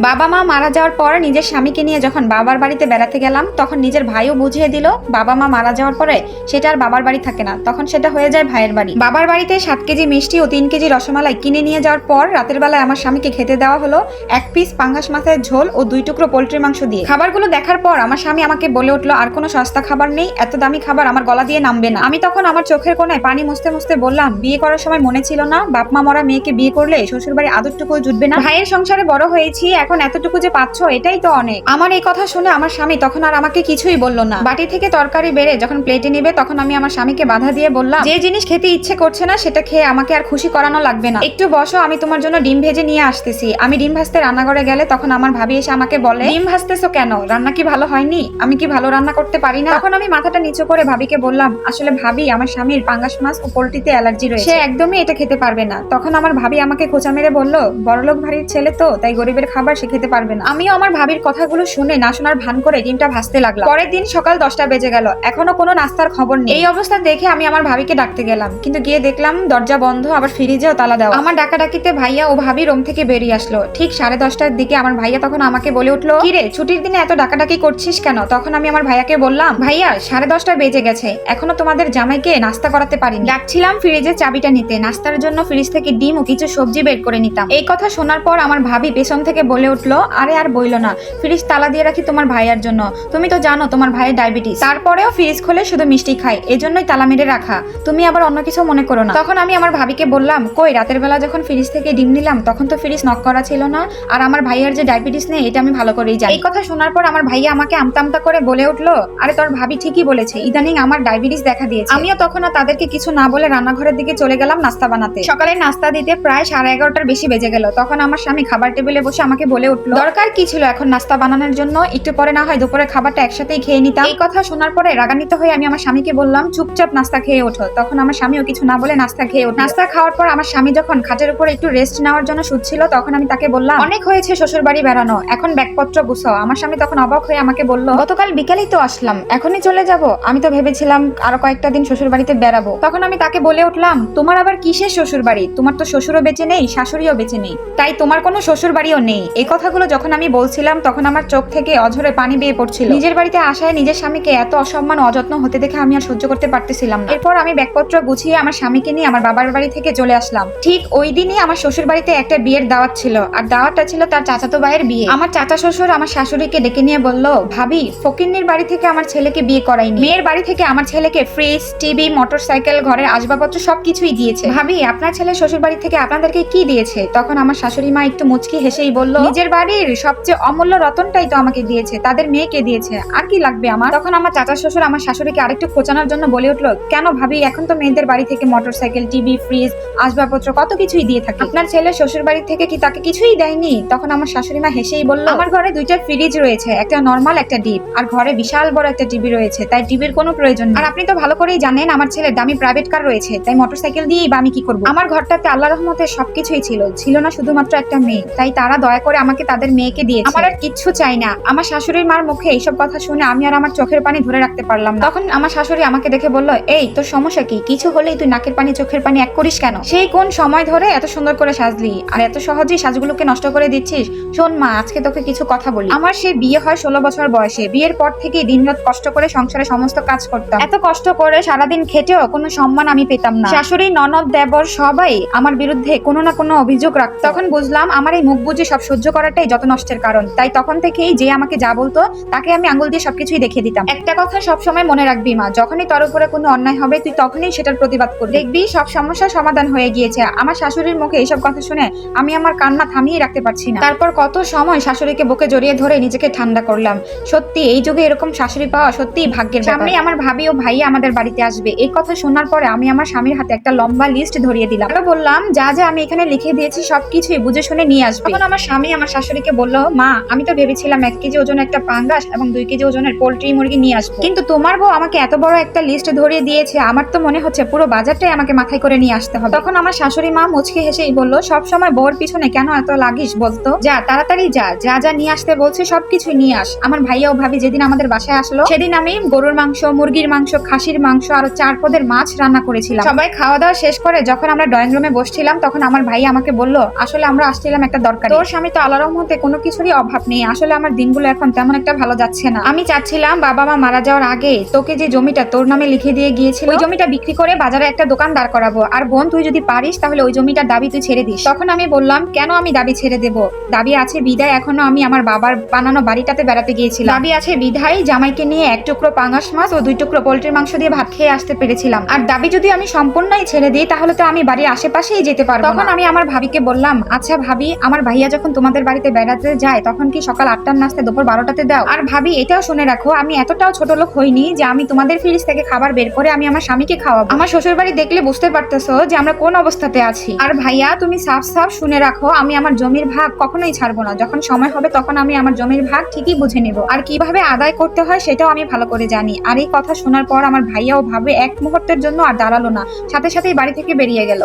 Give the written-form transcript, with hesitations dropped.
বাবা মা মারা যাওয়ার পর নিজের স্বামীকে নিয়ে যখন বাবার বাড়িতে বেড়াতে গেলাম তখন নিজের ভাইও বুঝিয়ে দিল বাবা মা মারা যাওয়ার পরে সেটা আর বাবার বাড়ি থাকে না, তখন সেটা হয়ে যায় ভাইয়ের বাড়ি। বাবার বাড়িতে 7 কেজি মিষ্টি ও 3 কেজি রসমালাই কিনে নিয়ে যাওয়ার পর রাতের বেলায় আমার স্বামীকে খেতে দেওয়া হলো 1 পিস পাঙ্গাস মাছের ঝোল ও 2 টুকরো পোল্ট্রির মাংস দিয়ে। খাবারগুলো দেখার পর আমার স্বামী আমাকে বলে উঠলো আর কোনো সস্তা খাবার নেই, এত দামি খাবার আমার গলা দিয়ে নামবে না। আমি তখন আমার চোখের কোণায় পানি মুছতে মুছতে বললাম, বিয়ে করার সময় মনে ছিল না বাপ মা মরা মেয়েকে বিয়ে করলে শ্বশুর বাড়ি আদরটুকু জুটবে না? ভাইয়ের সংসারে বড় হয়েছি, এখন এতটুকু যে পাচ্ছ এটাই তো অনেক। আমার এই কথা শুনে আমার স্বামী তখন আর আমাকে কিছুই বললো না। বাটি থেকে তরকারি বেড়ে যখন প্লেটে নিবে তখন আমি আমার স্বামীকে বাধা দিয়ে বললাম, যে জিনিস খেতে ইচ্ছে করছে না সেটা খেয়ে আমাকে আর খুশি করানো লাগবে না, একটু বসো, আমি তোমার জন্য ডিম ভেজে নিয়ে আসতেছি। আমি ডিম ভাজতে রান্নাঘরে গেলে তখন আমার ভাবি এসে আমাকে বলে, ডিম ভাজতেছো কেন, রান্না কি ভালো হয়নি? আমি কি ভালো রান্না করতে পারি না? তখন আমি মাথাটা নিচু করে ভাবিকে বললাম, আসলে ভাবি আমার স্বামীর পাঙ্গাস মাছ ও পোল্ট্রিতে অ্যালার্জি রয়েছে, সে একদমই এটা খেতে পারবে না। তখন আমার ভাবি আমাকে খোঁচা মেরে বললো, বড়লোক ভারীর ছেলে তো তাই গরিবের খাবার সে খেতে পারবে না। আমিও আমার ভাবির কথাগুলো শুনে না শোনার ভান করে ডিমটা ভাজতে লাগলাম। পরের দিন সকাল 10টা বেজে গেল, এখনো কোনো নাস্তার খবর নেই। এই অবস্থা দেখে আমি আমার ভাবিকে ডাকতে গেলাম, কিন্তু গিয়ে দেখলাম দরজা বন্ধ, আবার ফ্রিজেও তালা দেওয়া। আমার ডাকাডাকিতে ভাইয়া ও ভাবি রুম থেকে বেরিয়ে আসলো। ঠিক 10:30টার দিকে আমার ভাইয়া তখন আমাকে বলে উঠলো, কিরে ছুটির দিনে এত ডাকাডাকি করছিস কেন? তখন আমি আমার ভাইয়াকে বললাম, ভাইয়া 10:30টা বেজে গেছে, এখনো তোমাদের জামাইকে নাস্তা করাতে পারিনি। ডাকছিলাম ফ্রিজের চাবিটা নিতে, নাস্তার জন্য ফ্রিজ থেকে ডিম ও কিছু সবজি বের করে নিতাম। এই কথা শোনার পর আমার ভাবি পেছন থেকে বলে উঠলো, আরে আর বইলো না, ফ্রিজ তালা দিয়ে রাখি তোমার ভাইয়ার জন্য, তুমি তো জানো তোমার ভাইয়ের ডায়াবেটিস, তারপরেও ফ্রিজ খুলে শুধু মিষ্টি খায়, এজন্যই তালা মেরে রাখা, তুমি আবার অন্য কিছু মনে করো না। তখন আমি আমার ভাবিকে বললাম, কই রাতের বেলা যখন ফ্রিজ থেকে ডিম নিলাম তখন তো ফ্রিজ নক করা ছিল না, আর আমার ভাইয়ার যে ডায়াবেটিস নেই এটা আমি ভালো করেই জানি। এই কথা শোনার পর আমার ভাইয়া আমাকে আমতা আমতা করে বলে উঠলো, আরে তোর ভাবি ঠিকই বলেছে, ইদানিং আমার ডায়াবেটিস দেখা দিয়েছে। আমিও তখন আর তাদেরকে কিছু না বলে রান্নাঘরের দিকে চলে গেলাম নাস্তা বানাতে। সকালে নাস্তা দিতে প্রায় 11:30টার বেশি বেজে গেল। তখন আমার স্বামী খাবার টেবিলে বসে আমাকে বলে উঠলো, দরকার কি ছিল এখন নাস্তা বানানোর জন্য, একটু পরে না হয় দুপুরের খাবারটা একসাথেই খেয়ে নিতাম। এই কথা শোনার পরে রাগান্বিত হয়ে আমি আমার স্বামীকে বললাম, চুপচাপ নাস্তা খেয়ে ওঠো। তখন আমার স্বামীও কিছু না বলে নাস্তা খেয়ে ওঠে। নাস্তা খাওয়ার পর আমার স্বামী যখন খাটের উপর একটু রেস্ট নেওয়ার জন্য শুচ্ছিল তখন আমি তাকে বললাম, অনেক হয়েছে শ্বশুর বাড়ি বেড়ানো, এখন ব্যাগপত্র গুছাও। আমার স্বামী তখন অবাক হয়ে আমাকে বলল, গতকাল বিকালেই তো আসলাম, এখনই চলে যাব? আমি তো ভেবেছিলাম আরো কয়েকটা দিন শ্বশুর বাড়িতে বেড়াবো। তখন আমি তাকে বলে উঠলাম, তোমার আবার কিসের শ্বশুর বাড়ি, তোমার তো শ্বশুরও বেঁচে নেই শাশুড়িও বেঁচে নেই, তাই তোমার কোনো শ্বশুর বাড়িও নেই। এই কথাগুলো যখন আমি বলছিলাম তখন আমার চোখ থেকে অঝরে পানি বেয়ে পড়ছিল। নিজের বাড়িতে আসায় নিজের স্বামীকে এত অসম্মান অযত্ন হতে দেখে আমি আর সহ্য করতে পারতেছিলাম না। এরপর আমি ব্যাগপত্র গুছিয়ে আমার স্বামীকে নিয়ে আমার বাবার বাড়ি থেকে চলে আসলাম। ঠিক ওই দিনই আমার শ্বশুর বাড়িতে একটা বিয়ের দাওয়াত ছিল, আর দাওয়াতটা ছিল তার চাচাতো ভাইয়ের বিয়ে। আমার চাচা শ্বশুর আমার শাশুড়িকে ডেকে নিয়ে বলল, ভাবি ফকিন্নির বাড়ি থেকে আমার ছেলেকে বিয়ে করাইনি, মেয়ের বাড়ি থেকে আমার ছেলেকে ফ্রিজ, টিভি, মোটরসাইকেল, ঘরের আসবাবপত্র সবকিছুই দিয়েছে। ভাবি আপনার ছেলে শ্বশুর বাড়ি থেকে আপনাদেরকে কি দিয়েছে? তখন আমার শাশুড়ি মা একটু মুচকি হেসেই বলল, নিজের বাড়ির সবচেয়ে অমূল্য রতনটাই তো আমাকে দিয়েছে, তাদের মেয়েকে দিয়েছে, আর কি লাগবে আমার? তখন আমার চাচা শ্বশুর আমার শাশুড়িকে আরেকটু খোঁচানোর জন্য বলে উঠলো, কেন ভাবি, এখন তো মেয়েদের বাড়ি থেকে মোটরসাইকেল, টিভি, ফ্রিজ, আসবাবপত্র কত কিছুই দিয়ে থাকে, আপনার ছেলে শ্বশুর বাড়ি থেকে কি তাকে কিছুই দেয়নি? তখন আমার শাশুড়ি মা হেসেই বলল, আমার ঘরে 2টা ফ্রিজ রয়েছে, একটা নরমাল একটা ডিপ, আর ঘরে বিশাল বড় একটা টিভি রয়েছে, তাই টিভির কোনো প্রয়োজন নেই। আর আপনি তো ভালো করেই জানেন আমার ছেলের দামি প্রাইভেট কার রয়েছে, তাই মোটরসাইকেল দিয়েই বা আমি কি করবো? আমার ঘরটাতে আল্লাহর রহমতে সবকিছুই ছিল না শুধুমাত্র একটা মেয়ে, তাই তারা দয়া করে আমাকে তাদের মেয়েকে দিয়েছে, আমার আর কিচ্ছু চাই না। আমার শাশুড়ির মার মুখে এইসব কথা শুনে আমি আর আমার চোখের পানি ধরে রাখতে পারলাম না। তখন আমার শাশুড়ি আমাকে দেখে বলল, এই তোর সমস্যা কি? কিছু হলেই তুই নাকের পানি চোখের পানি এক করিস কেন? সেই কোন সময় ধরে এত সুন্দর করে সাজলি আর এত সহজেই সাজগুলোকে নষ্ট করে দিচ্ছিস? শোন মা, আজকে তোকে কিছু কথা বলি। আমার সে বিয়ে হয় 16 বছর বয়সে, বিয়ের পর থেকেই দিনরাত কষ্ট করে সংসারে সমস্ত কাজ করতাম, এত কষ্ট করে সারাদিন খেটেও কোনো সম্মান আমি পেতাম না। শাশুড়ি, ননদ, দেবর সবাই আমার বিরুদ্ধে কোনো না কোনো অভিযোগ রাখত। তখন বুঝলাম আমার এই মুখ বুঝে সব সহ্য করাটাই যত নষ্টের কারণ, তাই তখন থেকেই যে আমাকে যা বলতো তাকে আমি আঙ্গুল দিয়ে সবকিছুই দেখিয়ে দিতাম। একটা কথা সবসময় মনে রাখবি মা, যখনই তোর উপরে কোনো অন্যায় হবে তুই তখনই সেটার প্রতিবাদ করবি, দেখবি সব সমস্যার সমাধান হয়ে গিয়েছে। আমার শাশুড়ির মুখে এইসব কথা শুনে আমি আমার কান্না থামিয়ে রাখতে পারছি না। তারপর কত সময় শাশুড়িকে বুকে জড়িয়ে ধরে নিজেকে ঠান্ডা করলাম। সত্যি এই যুগে এরকম শাশুড়ি পাওয়া সত্যিই ভাগ্যের ব্যাপার। সামনে আমার ভাবি ও ভাইয়া আমাদের বাড়িতে আসবে, এই কথা শোনার পরে আমি আমার স্বামীর হাতে একটা লম্বা লিস্ট ধরিয়ে দিলাম। আরো বললাম, যা যা আমি এখানে লিখে দিয়েছি সবকিছুই বুঝে শুনে নিয়ে আসবে। তখন আমার স্বামী আমার শাশুড়িকে বলল, মা আমি তো ভেবেছিলাম 1 কেজি ওজনের একটা পাঙ্গাস এবং 2 কেজি ওজনের পোল্ট্রি মুরগি নিয়ে আসবো, কিন্তু তোমার বউ আমাকে এত বড় একটা লিস্ট ধরিয়ে দিয়েছে, আমার তো মনে হচ্ছে পুরো বাজারটাই আমাকে মাথায় করে নিয়ে আসতে হবে। তখন আমার শাশুড়ি মা মুচকি হেসেই বলল, সবসময় বউর পিছনে কেন এত লাগিস বলতো, যা তাড়াতাড়ি যা, যা যা নিয়ে আসতে বলছে সবকিছুই নিয়ে আস। আমার ভাইয়া ও ভাবি যেদিন আমাদের বাসায় আসলো সেদিন আমি গরুর মাংস, মুরগির মাংস, খাসির মাংস আর 4 পদের মাছ রান্না করেছিলাম। সবাই খাওয়া দাওয়া শেষ করে যখন আমরা ড্রয়িং রুমে বসছিলাম তখন আমার ভাই আমাকে বলল, আসলে আমরা আসছিলাম একটা দরকার, তোর স্বামী তো আল্লাহর রহমতে কোনো কিছুরই অভাব নেই। আসলে আমার দিনগুলো এখন তেমন একটা ভালো যাচ্ছে না। আমি চাচ্ছিলাম বাবা মা মারা যাওয়ার আগে তোকে যে জমিটা তোর নামে লিখে দিয়ে গিয়েছিল ওই জমিটা বিক্রি করে বাজারে একটা দোকান দাঁড় করাবো। আর বোন, তুই যদি পারিস তাহলে ওই জমিটার দাবি তুই ছেড়ে দিস। তখন আমি বললাম, কেন আমি দাবি ছেড়ে দেব? দাবি আছে বিদায় এখনো আমি আমার বাবার বানানো বাড়িটাতে বেড়াতে গিয়েছিলাম। দাবি আছে বিধায় জামাইকে নিয়ে 1 টুকরো পাঙাশ মাছ ও 2 টুকরো পোল্ট্রির মাংস দিয়ে ভাত খেয়ে আসতে পেরেছিলাম। আর দাবি যদি আমি সম্পূর্ণই ছেড়ে দিই তাহলে তো আমি বাড়ির আশেপাশেই যেতে পারবো। তখন আমি আমার ভাবিকে বললাম, আচ্ছা ভাবি, আমার ভাইয়া যখন তোমাদের বাড়িতে বেড়াতে যায় তখন কি সকাল 8টার নাস্তা দুপুর 12টাতে দাও? আর ভাবি, এটাও শুনে রাখো, আমি এতটাও ছোট লোক হইনি যে আমি তোমাদের ফ্রিজ থেকে খাবার বের করে আমি আমার স্বামীকে খাওয়াবো। আমার শ্বশুর বাড়ি দেখলে বুঝতে পারতেছো যে আমরা কোন অবস্থাতে আছি। আর ভাইয়া, তুমি সাফ সাফ শুনে রাখো, আমি আমার জমির ভাগ কখনোই ছাড়বো না। যখন সময় হবে তখন আমি আমার জমির ভাগ ঠিকই বুঝে নেব, আর কিভাবে আদায় করতে হয় সেটাও আমি ভালো করে জানি। আর এই কথা শোনার পর আমার ভাইয়াও ভাবে এক মুহূর্তের জন্য আর দাঁড়ালো না, সাথে সাথেই বাড়ি থেকে বেরিয়ে গেল।